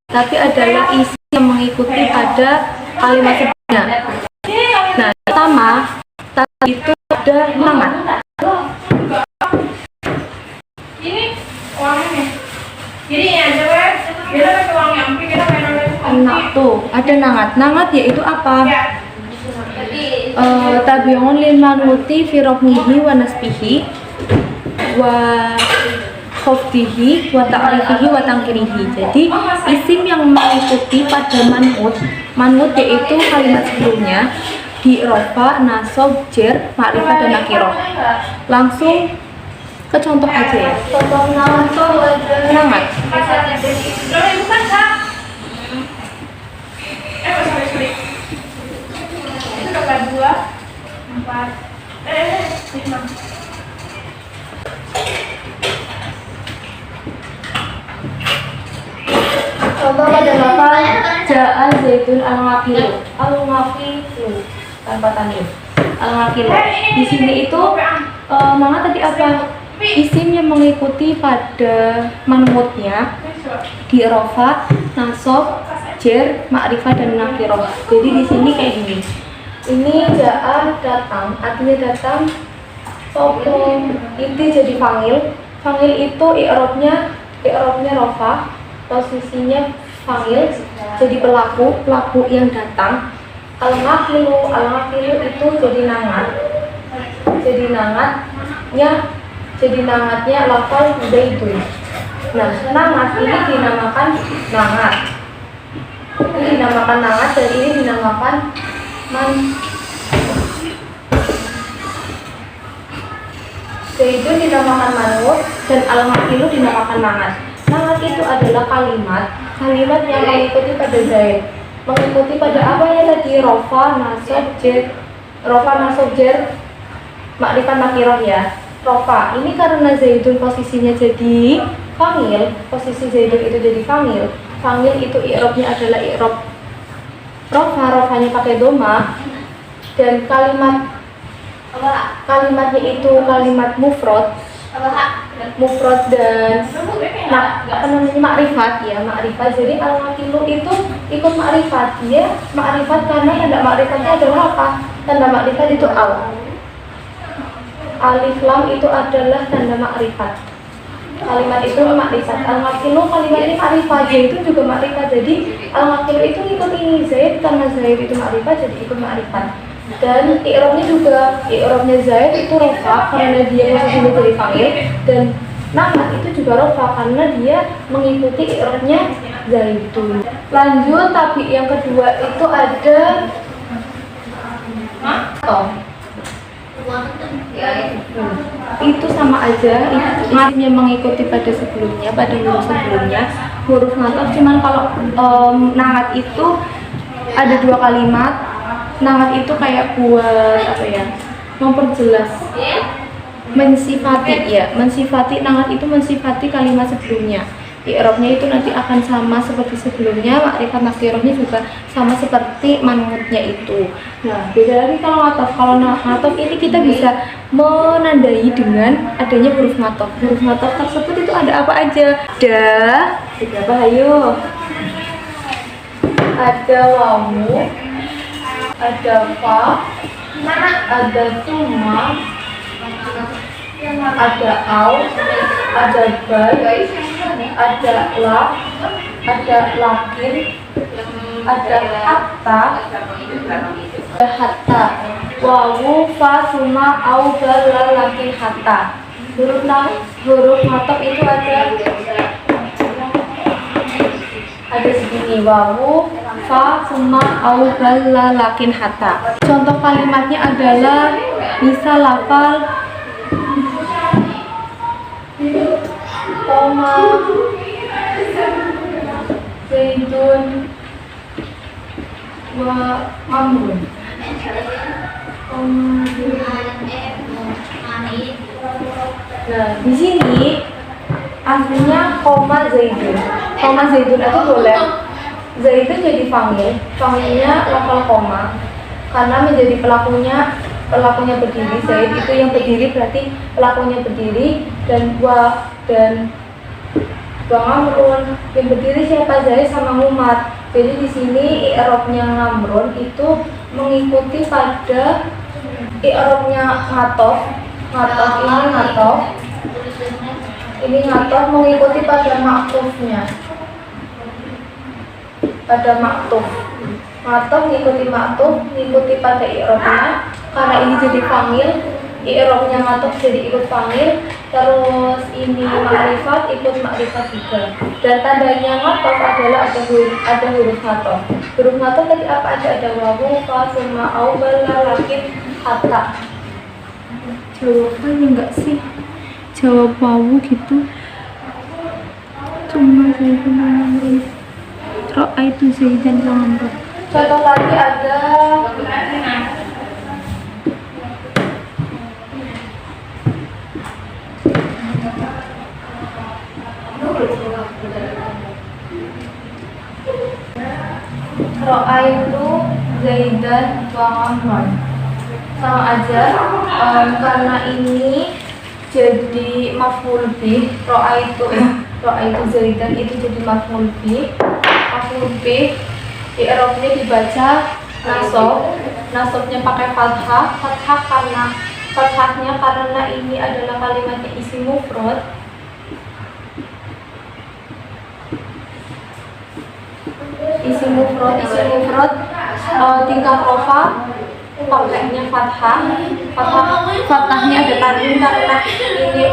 tapi adalah isi yang mengikuti pada kalimat sebelumnya. Nah, pertama tadi itu ada nangat. Ini uangnya. Jadi ya coba kita pakai uang yang kita Nah, tuh ada nangat. Nangat yaitu apa? Tabi'un lil manuti fi roknihi wa nasbihi wa khofdihi wa ta'rifihi wa tangkirihi. Jadi isim yang mengikuti pada manut yaitu kalimat sebelumnya di rofa, nasob, jer, ma'rifah dan nakirah. Langsung ke contoh aja ya. Contoh nangat. bukan kak. Sorry. Itu dapat 2, 4, 5. Contoh pada lafal ja'a zaitun al-ngafilu. Al-ngafilu tanpa tanwin. Al-ngafilu. Di sini itu nangat tadi apa? Isim yang mengikuti pada manutnya di rofa, nasob, jer, ma'rifah dan nakirah. Jadi di sini kayak gini. Ini ja'a datang, artinya datang. Sopo itu jadi fangil. Fangil itu i'rabnya rofa, posisinya fangil, jadi pelaku yang datang. Al-ngafilu itu jadi nangatnya lafal zaitun. Nah, nangat ini dinamakan nangat. Ini dinamakan nangat dan ini dinamakan zaitun dinamakan manut dan al-ngafilu dinamakan nangat. Nangat itu adalah kalimat yang mengikuti pada zaid. Mengikuti pada apa ya tadi? Rofa, nasob, jer, ma'rifah nakirah ya. Rofa, ini karena zaidun posisinya jadi fangil, posisi zaidun itu jadi fangil. Fangil itu i'rabnya adalah i'rab rofanya pakai doma, dan kalimatnya itu kalimat mufrad dan ma'rifat ya, ma'rifat. Jadi al-ngafilu itu ikut ma'rifat, dia ma'rifat karena tanda ma'rifatnya adalah apa? Tanda ma'rifat itu alif lam itu adalah tanda ma'rifat. Kalimat itu ma'rifat. Al-ngafilu kalimat ini ma'rifat, itu juga ma'rifat. Jadi al-ngafilu itu ikut ini zaid, karena zaid itu ma'rifat jadi ikut ma'rifat. Dan i'rabnya zaid itu rofa karena dia posisinya jadi fa'il, dan nangat itu juga rofa karena dia mengikuti i'rabnya zaidun. Lanjut, tapi yang kedua itu ada itu sama aja, isimnya mengikuti pada huruf sebelumnya, huruf ngatof. Cuman kalau nangat itu ada 2 kalimat. Nangat itu kayak buat apa ya, memperjelas, mensifati. Nangat itu mensifati kalimat sebelumnya. I'rabnya itu nanti akan sama seperti sebelumnya, ma'rifat nakirahnya juga sama seperti manutnya itu. Nah, beda lagi kalau ngatof. Kalau ngatof ini kita bisa menandai dengan adanya huruf ngatof. Huruf ngatof tersebut itu ada apa aja? Berapa? Ayo. Ada wawu, ada fa, ada tuma, ada au, ada bal, ada la, ada lakin, ada hatta, wawu, fa, tuma, au, bal, la, lakin, hatta. Huruf ngatof itu ada segini: wawu, fa, summa, au, bal, la, lakin, hatta. Contoh kalimatnya adalah misal lafal koma, zaitun, wa amrun. Nah, di sini aslinya koma zaitun. Koma zaitun itu boleh. Zaitun jadi fangilnya lafal koma karena menjadi pelakunya berdiri. Zaid itu yang berdiri, berarti pelakunya berdiri, dan wa dan Bang Amrun. Yang berdiri siapa? Zaid sama Umar. Jadi di sini i'rabnya Amrun itu mengikuti pada i'rabnya Ngatof. Ini Ngatof mengikuti pada maktufnya. Pada maktuf. Ngatof mengikuti maktuf, mengikuti pada i'rabnya. Karena ini jadi fa'il, i'rabnya Ngatof jadi ikut fa'il. Terus ini ma'rifat ikut ma'rifat juga. Dan tandanya Ngatof adalah ada huruf Ngatof. Huruf Ngatof tadi apa aja? Ada wawu, fa, summa, au, bala, lakin, hatta. Jawabannya enggak sih? Jawab wawu gitu. Cuma saya ngomong itu Zaidan sama Amrun. Contoh lagi ada Ra'aitu Zaidan wa Amran. Sama aja, karena ini jadi maf'ul bih. Ra'aitu Zaidan itu jadi maf'ul bih. Maf'ul bih i'rabnya dibaca nasabnya pakai fathah karena ini adalah kalimatnya isim mufrad. Isim mufrad tingkat rofa pakainya fathahnya ada tanwin karena ini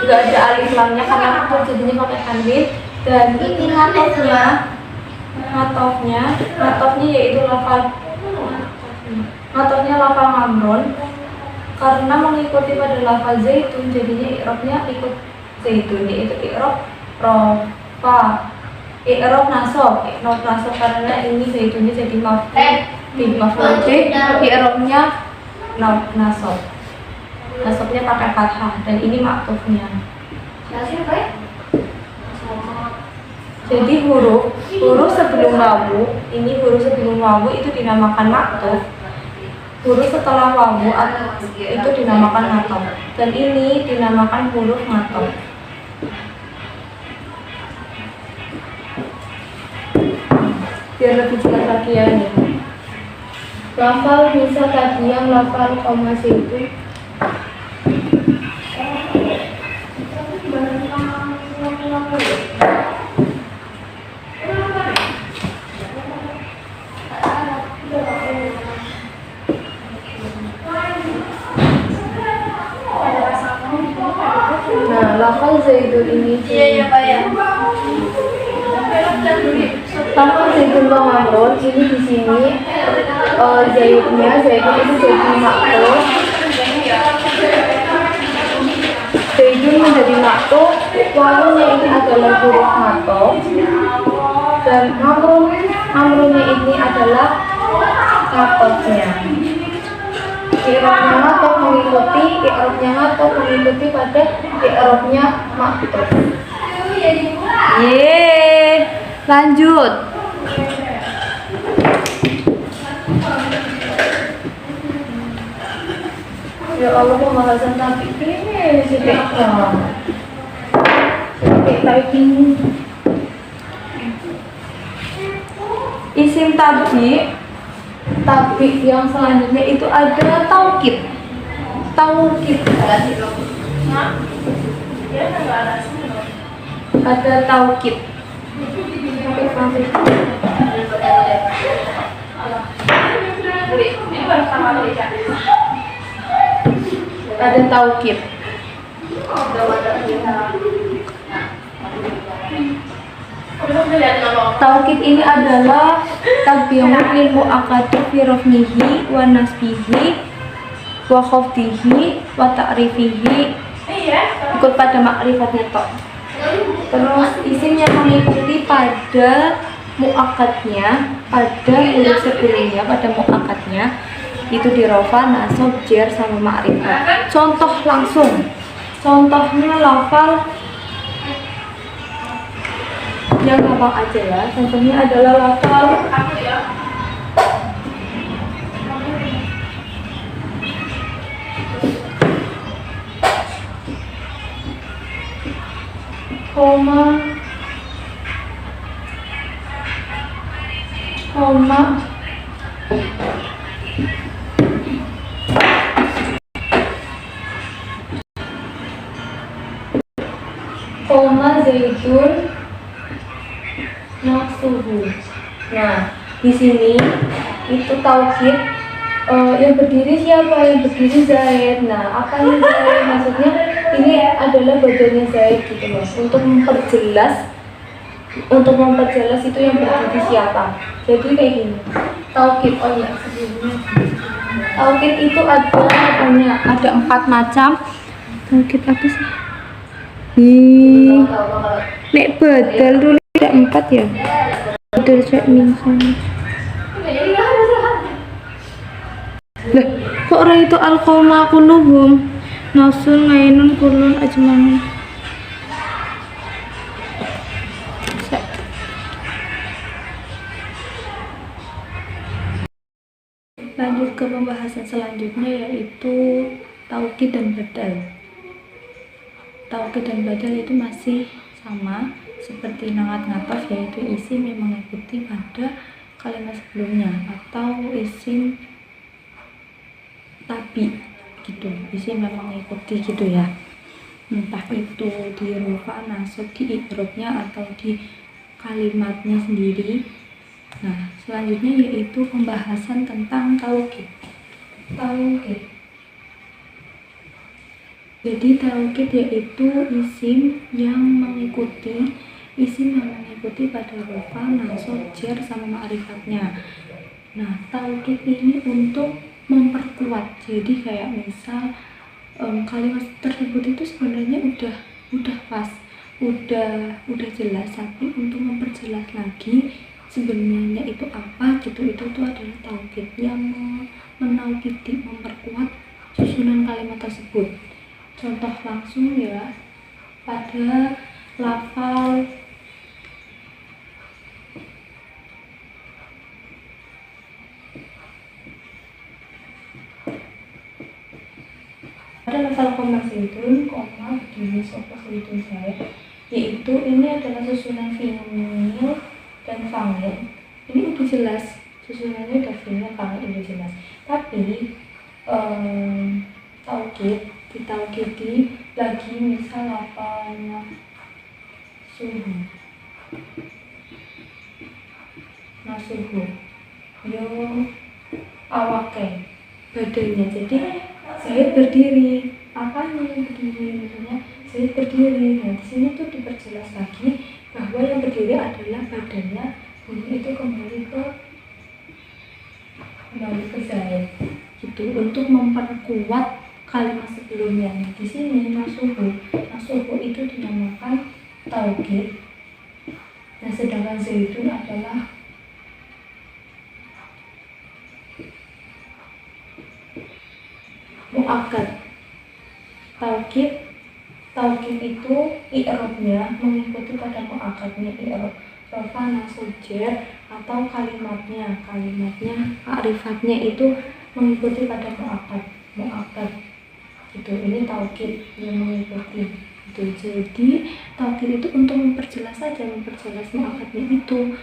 enggak ada alif lamnya karena mufrad jadinya pakai tanwin. Dan ini ngatofnya yaitu lafal Amrun karena mengikuti pada lafal zaitun jadinya i'rabnya ikut zaitun, yaitu i'rab rofa, i'rab nasab karena ini zaitunnya jadi maf'ul bih, i'rabnya nasabnya pakai fathah dan ini maktufnya. Jadi huruf sebelum wawu itu dinamakan maktuf. Huruf setelah wawu itu dinamakan ngatof. Dan ini dinamakan huruf ngatof. Biar lebih jelas lagi ya ini. Lafal bisa tadi yang lafal koma itu. Nah, lafal zaidun ini Pak ya. lafal zaidun wa Amrun ini di sini zaidun itu jadi maktuf. Zaidun menjadi maktuf, wawunya ini adalah huruf ngatof dan Amrunnya ini adalah ngatofnya. I'rabnya ngatof mengikuti pada i'rabnya maktuf. Lanjut. Ya Allah, pembahasan tapi ini sedikit typing. Isim tabi yang selanjutnya itu ada taukid. Ada taukid. Ada taukid. Taukid ini adalah tabi'un lil mu'akkad fi rafnihi wa nasbihi wa khafdihi wa ta'rifihi, ikut pada makrifatnya tok. Terus isim yang mengikuti pada mu'akkadnya, pada huruf sebelumnya, pada mu'akkadnya itu di rofa, nasab, jer sama makrifat. Contoh langsung. Contohnya lafal yang gampang aja ya. Contohnya adalah lafal koma, koma, koma zaitun nafsuhu. Nah, di sini itu taukid. Yang berdiri siapa? Yang berdiri Zaid. Nah, apa ini Zaid? Maksudnya ini adalah badannya Zaid gitu loh. Untuk memperjelas itu yang berdiri siapa. Jadi kayak gini. Taukid. Oh iya, sebelumnya. Taukid itu ada banyak, ada 4 macam. Taukid apa sih? Nek badal dulu ada 4 ya. Badal cek minsan. Lah, kok ora itu alqoma quluhum nasun ngainun kulun ajmanun. Lanjut ke pembahasan selanjutnya, yaitu taukid dan badal. Taukid dan badal itu masih sama seperti nangat ngataf, yaitu isim yang mengikuti pada kalimat sebelumnya atau isim tabi gitu, isim yang mengikuti gitu ya, entah itu di rufa, nasab, di i'rabnya atau di kalimatnya sendiri. Nah, selanjutnya yaitu pembahasan tentang taukid. Jadi taukid yaitu isim yang mengikuti pada rufa, nasab, jar sama ma'rifatnya. Nah, taukid ini untuk memperkuat. Jadi kayak misal kalimat tersebut itu sebenarnya udah pas, udah jelas, tapi untuk memperjelas lagi sebenarnya itu apa gitu, itu tuh adalah taukid yang menaukidi, memperkuat susunan kalimat tersebut. Contoh langsung ya, pada lafal koma zaitun, koma berdiri sopa zaitun Zaid, yaitu ini adalah susunan fi'il dan fa'il. Ini udah jelas, susunannya udah fi'il, fa'il udah jelas. Tapi ditaukidi lagi, misal lafalnya suhu, nasuhu, yo awake, badannya. Jadi Zaid berdiri, apanya yang berdiri? Misalnya Zaid berdiri. Nah, di sini tuh diperjelas lagi bahwa yang berdiri adalah badannya. Ini itu kembali ke Zaid gitu, untuk memperkuat kalimat sebelumnya. Di sini nasuhu itu dinamakan taukid. Nah, sedangkan zaitun adalah muakkad. Taukid itu i'rabnya mengikuti pada muakkadnya i'rab, rafa, nasab, jar, atau kalimatnya ma'rifatnya itu mengikuti pada muakkad gitu. Ini taukid yang mengikuti gitu. Jadi taukid itu untuk memperjelas saja, memperjelas muakkadnya itu.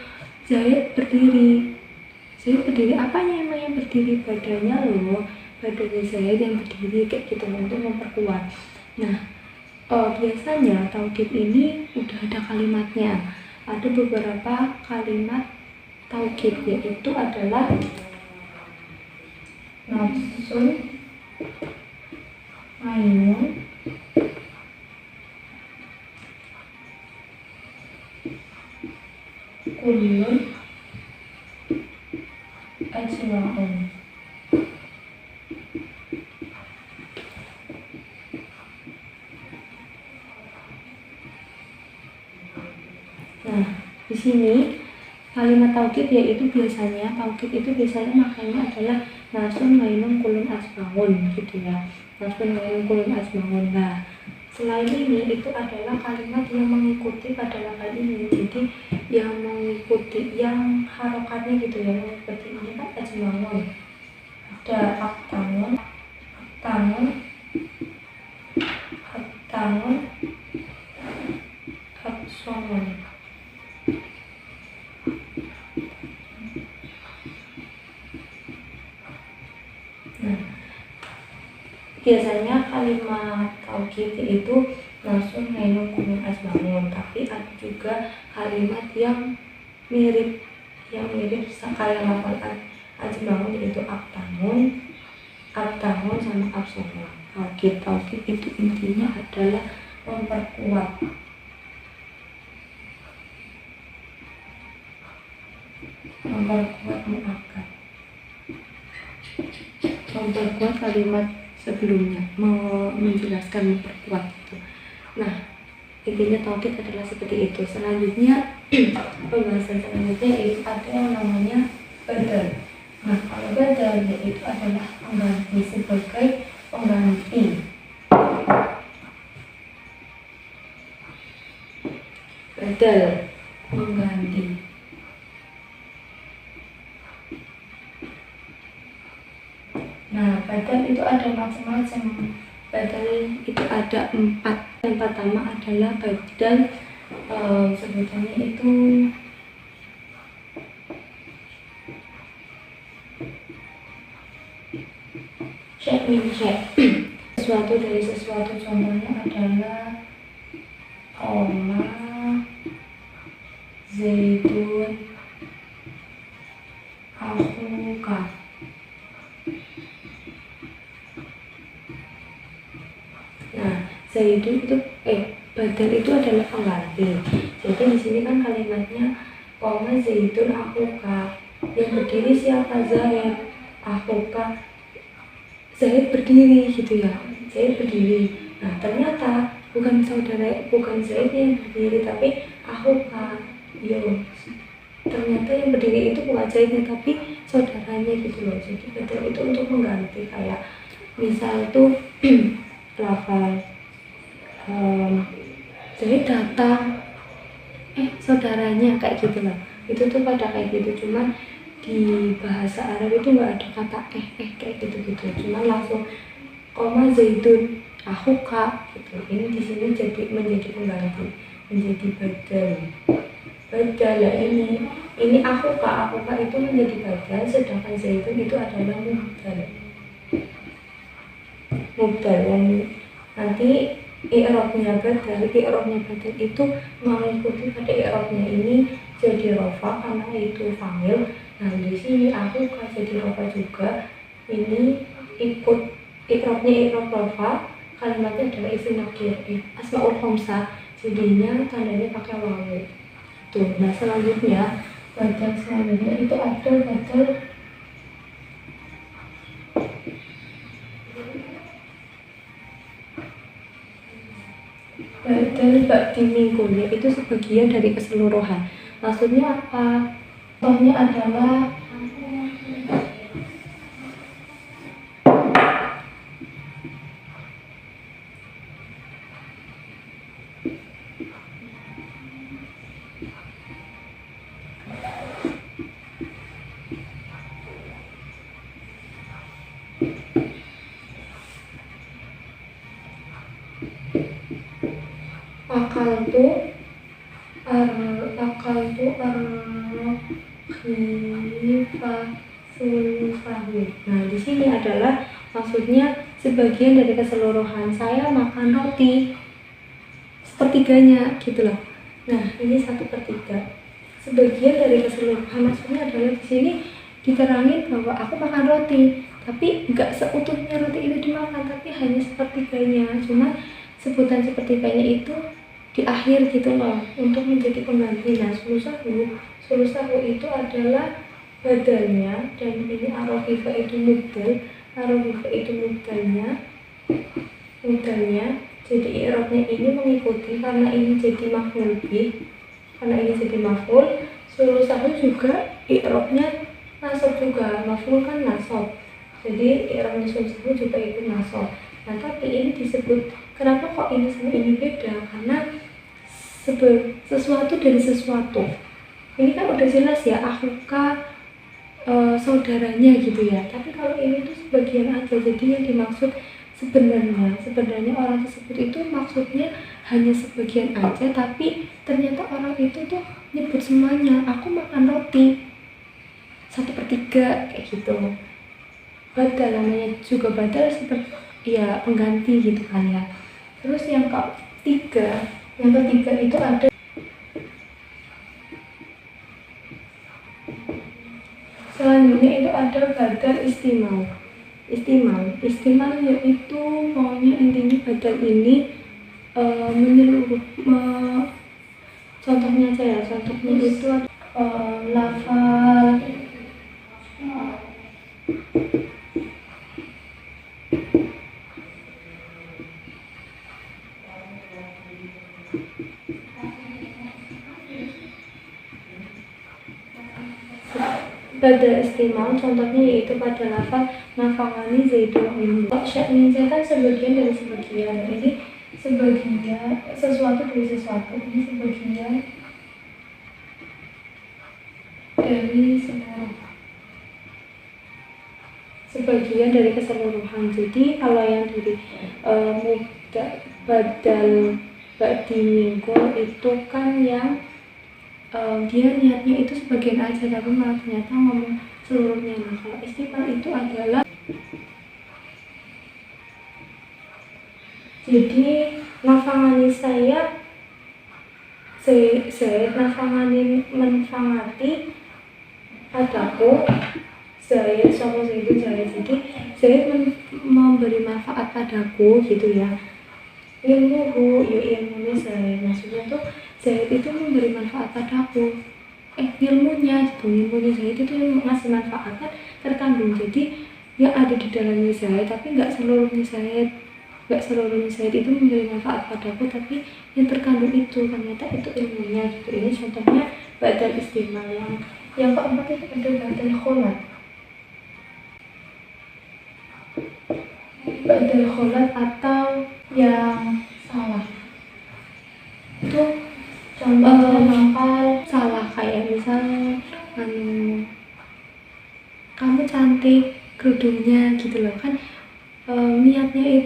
Zaid berdiri, apanya emang yang berdiri? Badannya loh, badannya Zaid yang berdiri kayak gitu, untuk memperkuat. Nah, biasanya taukid ini udah ada kalimatnya. Ada beberapa kalimat taukid, yaitu adalah nafsun, ainun, kullun, ajma'un. Nah, di sini kalimat taukid yaitu biasanya maknanya adalah nasun, ainun, kullun, ajma'un gitu ya. Nasun, ainun, kullun, ajma'un. Nah, selain ini itu adalah kalimat yang mengikuti pada lafal ini. Jadi yang mengikuti, yang harokatnya gitu ya, mengikuti ini kan ajma'un. Ada aktanun, songon. Nah, biasanya kalimat taukid itu langsung neno kuning asbangun, tapi ada juga kalimat yang mirip kayak lafal ajbangun, yaitu abtangun sama absongon. Taukid itu intinya adalah memperkuat muakkad, memperkuat kalimat sebelumnya, menjelaskan, memperkuat itu. Nah, intinya taukid adalah seperti itu. Selanjutnya pembahasan selanjutnya itu ada yang namanya badal. Nah, kalau badal itu adalah pengganti, sebagai pengganti. Badal, pengganti. Nah, badal itu ada macam-macam. Badal itu ada 4. Yang pertama adalah badal, sebutannya itu syek min syek. Sesuatu dari sesuatu, contohnya adalah koma, zaitun, akhuka. Nah, zaitun itu badal itu adalah pengganti. Jadi di sini kan kalimatnya koma zaitun akhuka. Yang berdiri siapa? Zaid. Akhuka, Zaid berdiri gitu ya. Zaid berdiri. Nah, ternyata bukan Zaid yang berdiri, tapi akhuka. Ternyata yang berdiri itu bukan Zaidnya, tapi saudaranya gitu loh. Jadi badal itu untuk mengganti, kayak misal tuh lafal Zaid datang, saudaranya, kayak gitu loh. Itu tuh pada kayak gitu, cuman di bahasa Arab itu nggak ada kata kayak gitu-gitu, cuman langsung koma zaitun akhuka gitu. Ini di sini menjadi pengganti, menjadi badal. Badal ini akhuka itu menjadi badal, sedangkan zaitun itu adalah mubdal yang nanti i'rabnya badal itu mengikuti pada i'rabnya ini jadi rofa karena itu fa'il. Nah, di sini akhuka jadi rofa juga. Ini ikut i'rabnya i'rab rofa, kalimatnya adalah isim nakir, asmaul khamsah, jadinya tandanya pakai wawu. Tuh. Nah, selanjutnya itu ada badal ba'di minggu, yaitu sebagian dari keseluruhan. Maksudnya apa? Contohnya adalah akaltu ar-khifasulfahu. Nah, di sini adalah maksudnya sebagian dari keseluruhan. Saya makan roti sepertiganya gitu loh. Nah, ini 1/3. Sebagian dari keseluruhan maksudnya adalah di sini diterangin bahwa aku makan roti, tapi nggak seutuhnya roti itu dimakan, tapi hanya sepertiganya. Cuma sebutan sepertiganya itu di akhir gitu loh, untuk menjadi pengganti. Nah, sulusahu itu adalah badalnya, dan ini ar-rafifa itu mubdal. Ar-rafifa itu mubdalnya. Jadi i'rabnya ini mengikuti, karena ini jadi maf'ul bih. Sulusahu juga i'rabnya nasab juga, maf'ul kan nasab. Jadi i'rabnya sulusahu juga itu nasab. Nah, tapi ini disebut, kenapa kok ini sama ini beda? Karena sesuatu dari sesuatu. Ini kan udah jelas ya, akhuka saudaranya gitu ya. Tapi kalau ini tuh sebagian aja. Jadi yang dimaksud sebenarnya orang tersebut itu maksudnya hanya sebagian aja, tapi ternyata orang itu tuh nyebut semuanya. Aku makan roti 1/3 kayak gitu. Badal namanya juga, badal seperti ya pengganti gitu kan ya. Terus yang ketiga itu ada selanjutnya itu ada badal istimal. Istimal yaitu pokoknya intinya badal ini menyeluruh. Contohnya aja ya, contohnya itu lafal badal istimal, contohnya yaitu pada lafal nafangani zaidun ilmu. Syakni kan sebagian dari sebagian, ini sebagian sesuatu dari sesuatu, ini sebagian dari sebagian dari keseluruhan. Jadi kalau yang dari badal ba'di mingkul itu kan yang dia niatnya itu sebagian aja, tapi malah ternyata ngomong seluruhnya. Nah, kalau istimal itu adalah jadi nafangani saya Zaid nafangani menfangati padaku Zaid sama Zaid itu Zaid. Jadi Zaid memberi manfaat padaku gitu ya. Ilmuhu ya ilmunya Zaid, maksudnya tuh Zaid itu memberi manfaat padaku. Ilmunya gitu, ilmunya Zaid itu yang ngasih manfaat kan terkandung. Jadi yang ada di dalamnya Zaid, tapi nggak seluruhnya Zaid itu memberi manfaat padaku, tapi yang terkandung itu ternyata itu ilmunya gitu. Ini contohnya badal istimal. Yang keempat itu ada badal kholat. Badal kholat atau yang salah itu contohnya lafal salah, kayak misalnya kamu cantik kerudungnya gitu loh kan. Niatnya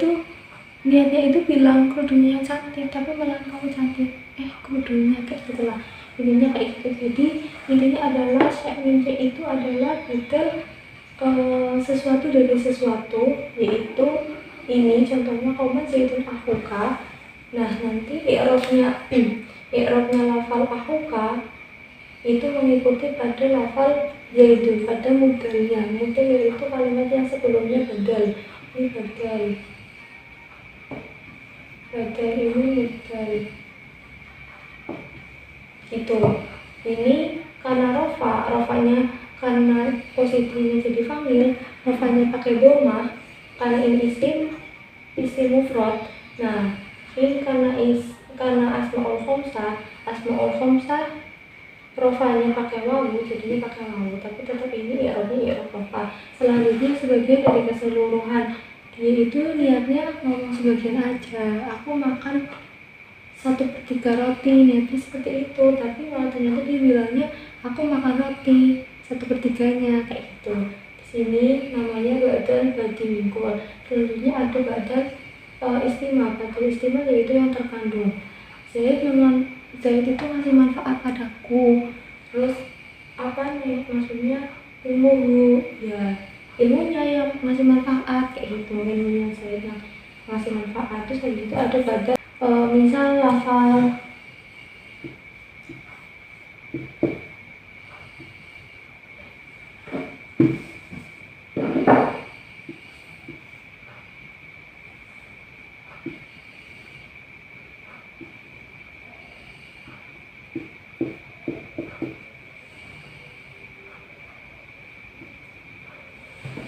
itu bilang kerudungnya yang cantik, tapi malah kamu cantik kerudungnya kayak gitu lah. Intinya kayak gitu. Jadi intinya adalah syakmin itu adalah badal sesuatu dari sesuatu, yaitu ini contohnya kauman zaitun ahuka. Nah nanti i'rabnya lafal ahuka itu mengikuti pada lafal zaitun pada mudalnya. Mudal yaitu kalimat yang sebelumnya badal. Ini badal ini mudal gitu. Ini karena rofanya karena posisinya jadi famil, rofanya pakai doma karena ini isim mufrad. Nah ini karena asmaul khomsah rofanya pakai wawu, jadinya pakai wawu, tapi tetap ini i'rabnya i'rab rofa. Selanjutnya sebagian dari keseluruhan, dia itu niatnya ngomong sebagian aja. Aku makan 1/3 roti, niatnya seperti itu, tapi malah ternyata dia bilangnya aku makan roti 1/3-nya kayak gitu. Di sini namanya badal ba'di mingkul. Selanjutnya ada badal istimal. Badal istimal yaitu yang terkandung. Zaid itu ngasih manfaat padaku. Terus apa nih maksudnya? Ilmunya yang ngasih manfaat kayak gitu. Ilmunya Zaid yang ngasih manfaat. Terus habis itu ada badal misal lafal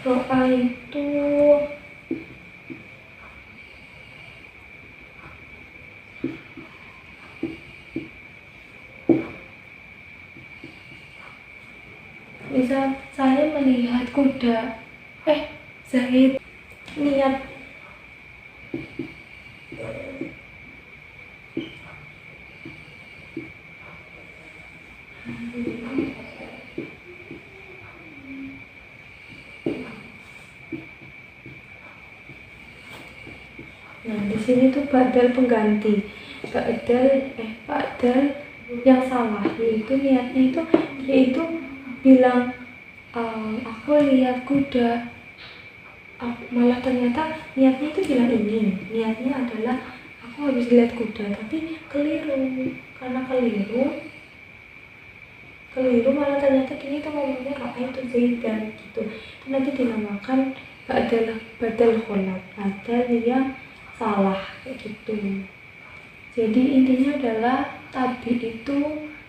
ro'a itu misal saya melihat kuda, Zaid niat Nah, di sini tuh badal pengganti. ba'dal yang salah, yaitu niatnya itu bilang aku lihat kuda, malah ternyata niatnya itu bilang ini, niatnya adalah aku habis lihat kuda, tapi keliru. Karena keliru malah ternyata kini tuh ngomongnya itu Zaidan gitu. Itu nanti dinamakan badal kholat, badal yang salah kayak gitu. Jadi intinya adalah tabi itu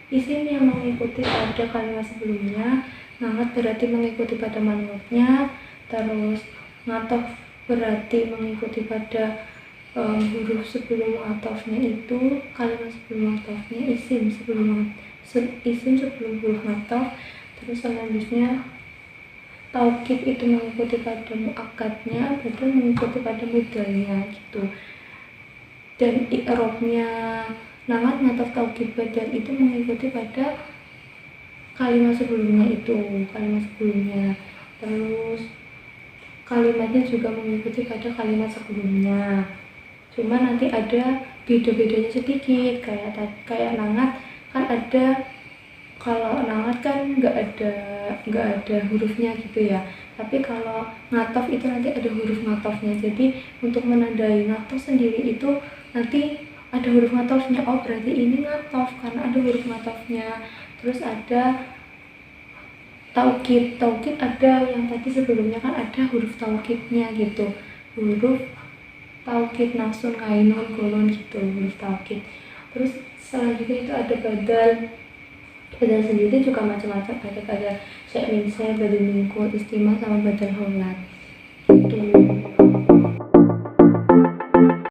isim yang mengikuti pada kalimat sebelumnya. Ngangat berarti mengikuti pada manutnya, terus ngatof berarti mengikuti pada huruf sebelum atofnya itu, kalimat sebelum atofnya, isim sebelum huruf atof. Terus selanjutnya taukid itu mengikuti pada muakkadnya, badal mengikuti pada mudalnya gitu. Dan i'robnya nangat ngatof taukid badal itu mengikuti pada kalimat sebelumnya. Terus kalimatnya juga mengikuti pada kalimat sebelumnya, cuma nanti ada beda-bedanya sedikit. Kayak nangat kan ada, kalau nangat kan nggak ada hurufnya gitu ya, tapi kalau ngatof itu nanti ada huruf ngatofnya. Jadi untuk menandai ngatof sendiri itu nanti ada huruf ngatofnya, berarti ini ngatof karena ada huruf ngatofnya. Terus ada taukid ada yang tadi sebelumnya kan ada huruf taukidnya gitu, huruf taukid nasun, ainun, golon gitu, huruf taukid. Terus selanjutnya itu ada badal sendiri juga macam-macam, ada badal syai' min syai', badal min qut, istimah sama badal kholat gitu.